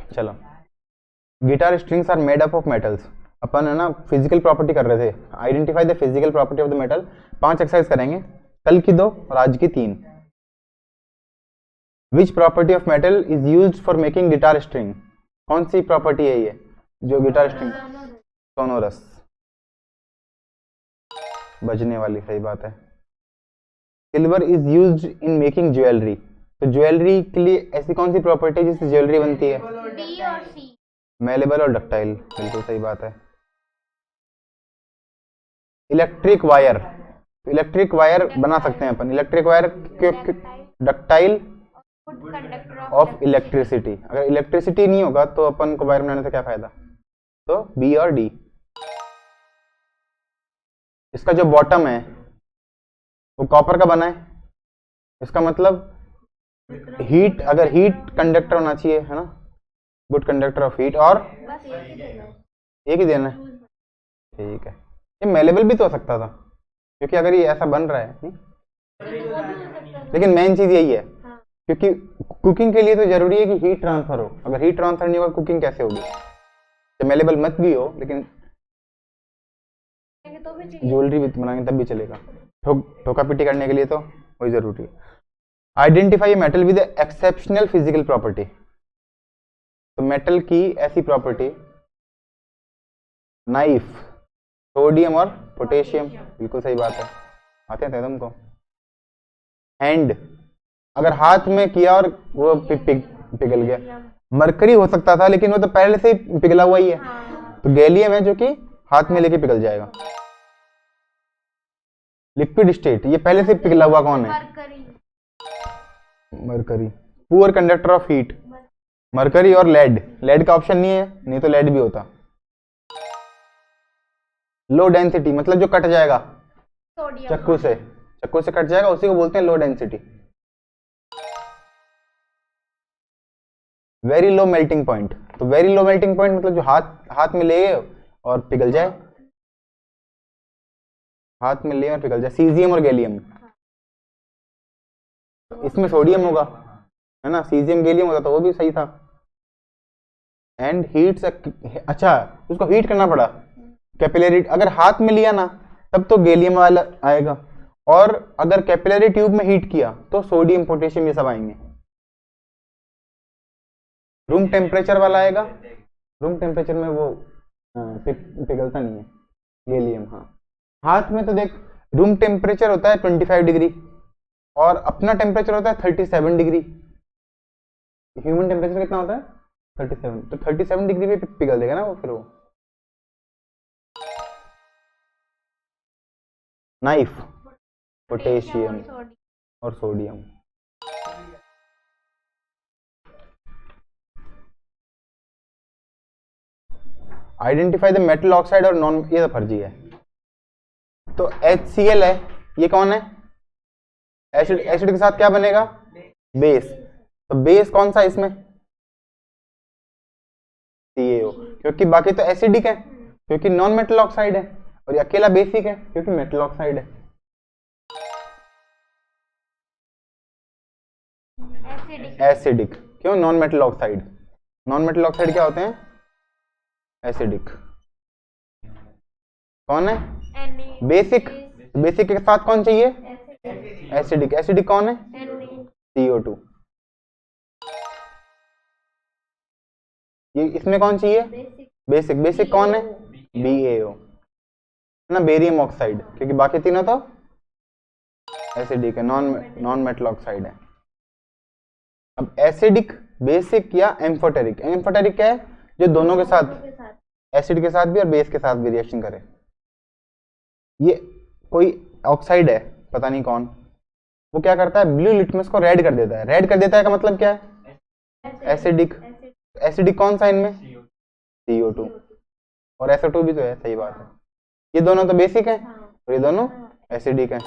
चलो, guitar strings are made up of metals. अपन है ना फिजिकल प्रॉपर्टी कर रहे थे, identify the physical property of the metal. 5 exercise करेंगे, कल की 2 और आज की 3। Which property of metal is used for making guitar string? कौन सी प्रॉपर्टी है ये जो गिटार स्ट्रिंग? सोनोरस, बजने वाली, सही बात है। Silver is used in making jewellery. तो ज्वेलरी के लिए ऐसी कौन सी प्रॉपर्टी है जिससे ज्वेलरी बनती है? बी और सी। मेलेबल और डक्टाइल, बिल्कुल सही बात है। इलेक्ट्रिक वायर, इलेक्ट्रिक वायर बना सकते हैं अपन। Electric wire ductile good conductor of electricity. अगर इलेक्ट्रिसिटी नहीं होगा तो अपन को वायर बनाने से क्या फायदा? तो बी और डी। इसका जो बॉटम है वो कॉपर का बना है, इसका मतलब हीट, अगर हीट कंडक्टर होना चाहिए, है ना, गुड कंडक्टर ऑफ हीट। और बस एक ही देना है, ठीक है। ये मेलेबल भी तो हो सकता था, क्योंकि अगर ये ऐसा बन रहा है नहीं, लेकिन मेन चीज यही है, क्योंकि कुकिंग के लिए तो जरूरी है कि हीट ट्रांसफर हो। अगर हीट ट्रांसफर नहीं होगा कुकिंग कैसे होगी? तो मेलेबल मत भी हो, लेकिन ज्वेलरी भी बनाएंगे तब भी चलेगा। ठोका पिटी करने के लिए तो वही जरूरी है। Identify metal with exceptional physical property. तो मेटल की ऐसी प्रॉपर्टी, नाइफ, सोडियम और पोटेशियम, बिल्कुल सही बात है, आते थे तुमको। हैंड, अगर हाथ में किया और वो पिघल गया। मरकरी हो सकता था, लेकिन वो तो पहले से ही पिघला हुआ ही है, तो गैलियम है जो कि हाथ में लेके पिघल जाएगा। लिक्विड स्टेट, ये पहले से पिघला हुआ कौन है? Mercury. Poor conductor of heat, mercury और लेड। लेड का ऑप्शन नहीं है, नहीं तो लेड भी होता। लो डेंसिटी मतलब जो कट जाएगा चक्कू से, चक्कू से कट जाएगा, उसी को बोलते हैं low density. Very low melting point, तो वेरी लो मेल्टिंग पॉइंट मतलब जो हाथ में ले और पिघल जाए, हाथ में ले और पिघल जाए। सीजियम और गैलियम, इसमें सोडियम होगा, है ना, सीजियम गैलियम होता तो वो भी सही था। एंड हीट से, अच्छा उसको हीट करना पड़ा, कैपिलरी। अगर हाथ में लिया ना तब तो गैलियम वाला आएगा, और अगर कैपिलरी ट्यूब में हीट किया तो सोडियम पोटेशियम ये सब आएंगे। रूम टेम्परेचर वाला आएगा, रूम टेम्परेचर में वो पिघलता नहीं है गैलियम। हाँ, हाथ में तो देख रूम टेम्परेचर होता है 25 डिग्री और अपना टेम्परेचर होता है 37 डिग्री। ह्यूमन टेम्परेचर कितना होता है? 37, तो 37 डिग्री पे पिघल देगा ना वो फिर वो। नाइफ, पोटेशियम और sodium. Identify the metal oxide और नॉन, ये तो फर्जी है। तो HCl है, ये कौन है? एसिड, एसिड के साथ क्या बनेगा? बेस। तो बेस कौन सा इसमें? CaO, क्योंकि बाकी तो एसिडिक है, क्योंकि नॉन मेटल ऑक्साइड है, और ये अकेला बेसिक है क्योंकि मेटल ऑक्साइड है। एसिडिक क्यों? Non metal oxide, non metal oxide क्या होते हैं? एसिडिक। कौन है? बेसिक, बेसिक के साथ कौन चाहिए? एसिडिक। एसिडिक कौन है? CO2। ये इसमें कौन चाहिए? बेसिक। बेसिक कौन है? BaO, है ना, बेरियम ऑक्साइड, क्योंकि बाकी तीनों तो एसिडिक है, नॉन मेटल ऑक्साइड है। अब एसिडिक, बेसिक या एम्फोटेरिक। एम्फोटेरिक क्या है? जो दोनों के साथ, एसिड के साथ भी और बेस के साथ भी रिएक्शन करे। ये कोई ऑक्साइड है, पता नहीं कौन, वो क्या करता है? ब्लू लिटमस को रेड कर देता है। रेड कर देता है का मतलब क्या है? एसिडिक। एसिडिक कौन सा इनमें? CO2, और SO2 भी तो है, सही बात है। ये दोनों तो बेसिक है और ये दोनों एसिडिक है।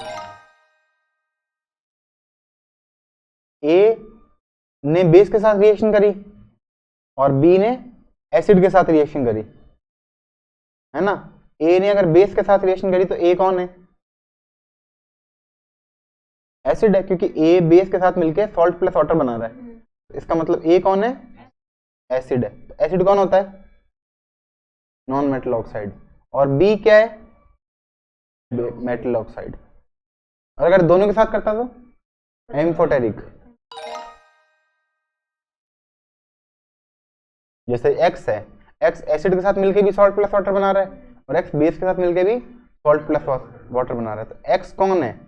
ए ने बेस के साथ रिएक्शन करी और बी ने एसिड के साथ रिएक्शन करी, है ना। ए ने अगर बेस के साथ रिएक्शन करी तो ए कौन है? एसिड है, क्योंकि ए बेस के साथ मिलके सॉल्ट प्लस वाटर बना रहा है। इसका मतलब ए कौन है? एसिड है, तो एसिड कौन होता है? Non metal oxide. और बी क्या है? Metal oxide. और अगर दोनों के साथ करता तो एम्फोटेरिक। जैसे एक्स है, एक्स एसिड के साथ मिलके भी सॉल्ट प्लस वाटर बना रहा है और एक्स बेस के साथ मिलके भी सॉल्ट प्लस वाटर बना रहा है, तो एक्स कौन है?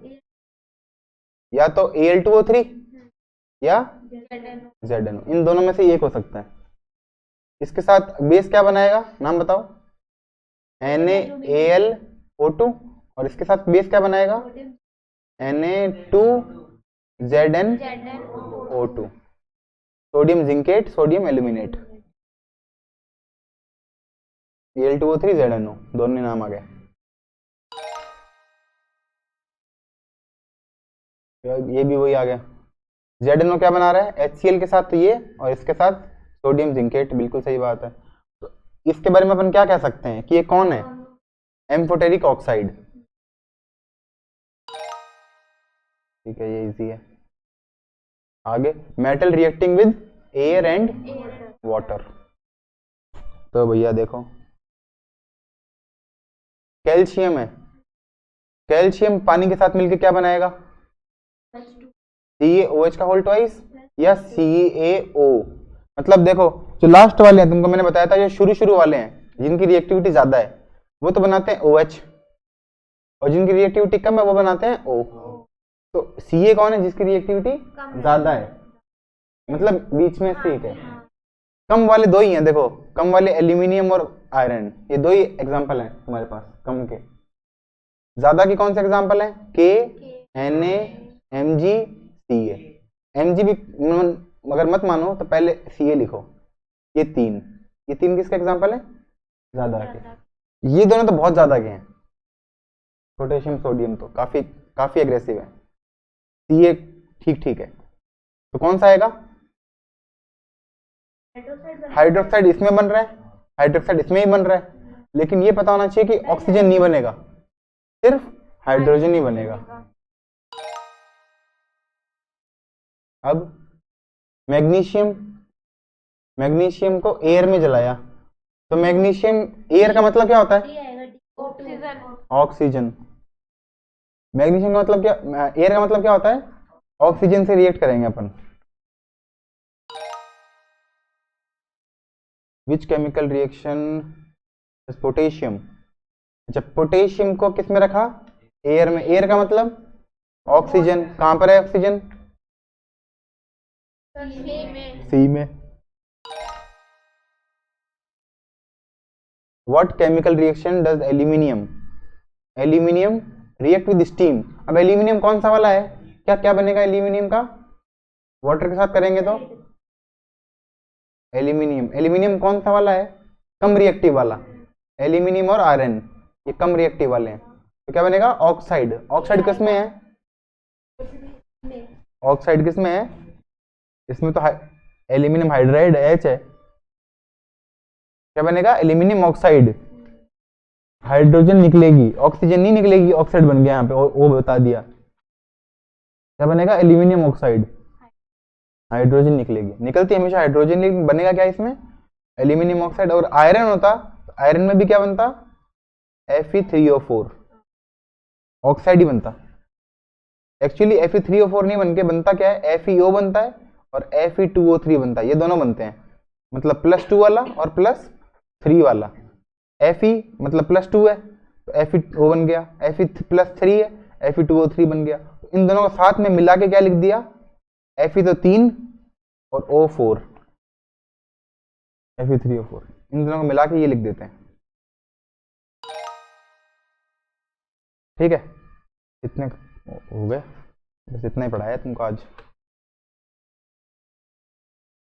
या तो Al2O3 या ZnO, इन दोनों में से एक हो सकता है। इसके साथ बेस क्या बनाएगा, नाम बताओ? NaAlO2। और इसके साथ बेस क्या बनाएगा? Na2ZnO2, sodium zincate, sodium aluminate, Al2O3 ZnO, दोनों नाम आ गए। ये भी वही आ गया। ZnO क्या बना रहा है? HCl के साथ तो ये, और इसके साथ सोडियम जिंकेट, बिल्कुल सही बात है। तो इसके बारे में अपन क्या कह सकते हैं कि ये कौन है? Amphoteric oxide. ठीक है, ये इजी है। आगे, metal reacting with air and water. तो भैया देखो, कैल्शियम है, कैल्शियम पानी के साथ मिलकर क्या बनाएगा? CaOH का होल ट्वाइस या CaO। मतलब देखो, जो लास्ट वाले हैं, तुमको मैंने बताया था, जो शुरू शुरू वाले हैं जिनकी रिएक्टिविटी ज्यादा है वो तो बनाते हैं OH, और जिनकी रिएक्टिविटी कम है वो बनाते हैं O। तो Ca कौन है? जिसकी रिएक्टिविटी ज्यादा है, मतलब बीच में से एक है। कम वाले दो ही हैं, देखो, कम वाले एल्यूमिनियम और आयरन, ये दो ही एग्जांपल हैं तुम्हारे पास कम के। ज्यादा की कौन से एग्जांपल हैं? K, Na, Mg, Ca। Mg भी अगर मत मानो तो पहले Ca लिखो। ये तीन किसके एग्जांपल है? ज्यादा के। ये दोनों तो बहुत ज्यादा के हैं, पोटेशियम सोडियम तो काफी एग्रेसिव है। Ca ठीक ठीक है, तो कौन सा आएगा? हाइड्रोक्साइड इसमें बन रहा है, हाइड्रोक्साइड इसमें ही बन रहा है, लेकिन ये पता होना चाहिए कि ऑक्सीजन नहीं बनेगा, सिर्फ हाइड्रोजन ही बनेगा। अब मैग्नीशियम, मैग्नीशियम को एयर में जलाया, तो मैग्नीशियम, एयर का मतलब क्या होता है? ऑक्सीजन। मैग्नीशियम का मतलब क्या, एयर का मतलब क्या होता है? ऑक्सीजन से रिएक्ट करेंगे अपन। Which chemical reaction potassium? अच्छा, पोटेशियम को किस में रखा? एयर में। एयर का मतलब ऑक्सीजन। कहां पर है ऑक्सीजन? सी में। What chemical reaction does aluminium, aluminium react with steam? अब एल्यूमिनियम कौन सा वाला है? क्या क्या बनेगा एल्यूमिनियम का? वाटर के साथ करेंगे तो एल्यूमिनियम, एल्यूमिनियम कौन सा वाला है? कम रिएक्टिव वाला। एल्यूमिनियम और आयरन ये कम रिएक्टिव वाले हैं, तो क्या बनेगा? ऑक्साइड। ऑक्साइड किस में है? ऑक्साइड किस में है? इसमें तो एल्यूमिनियम हाइड्राइड H है, क्या बनेगा? Aluminium oxide. हाइड्रोजन निकलेगी, ऑक्सीजन नहीं निकलेगी, ऑक्साइड बन गया यहाँ पे, वो बता दिया। क्या बनेगा? Aluminium oxide. हाइड्रोजन निकलेगी, निकलती है हमेशा हाइड्रोजन, लेकिन बनेगा क्या इसमें? Aluminium oxide. और आयरन होता, तो आयरन में भी क्या बनता? Fe3O4, ऑक्साइड ही बनता। एक्चुअली Fe3O4 नहीं बनके बनता क्या है? FeO बनता है और Fe2O3 बनता है, ये दोनों बनते हैं, मतलब +2 वाला और +3 वाला। Fe मतलब +2 है तो FeO बन गया, Fe+3 है Fe2O3 बन गया। तो इन दोनों को साथ में मिला के क्या लिख दिया? Fe तो 3 और O4, Fe3O4, इन दोनों को मिला के ये लिख देते हैं। ठीक है, इतने हो गए, बस इतना ही पढ़ाया तुमको आज।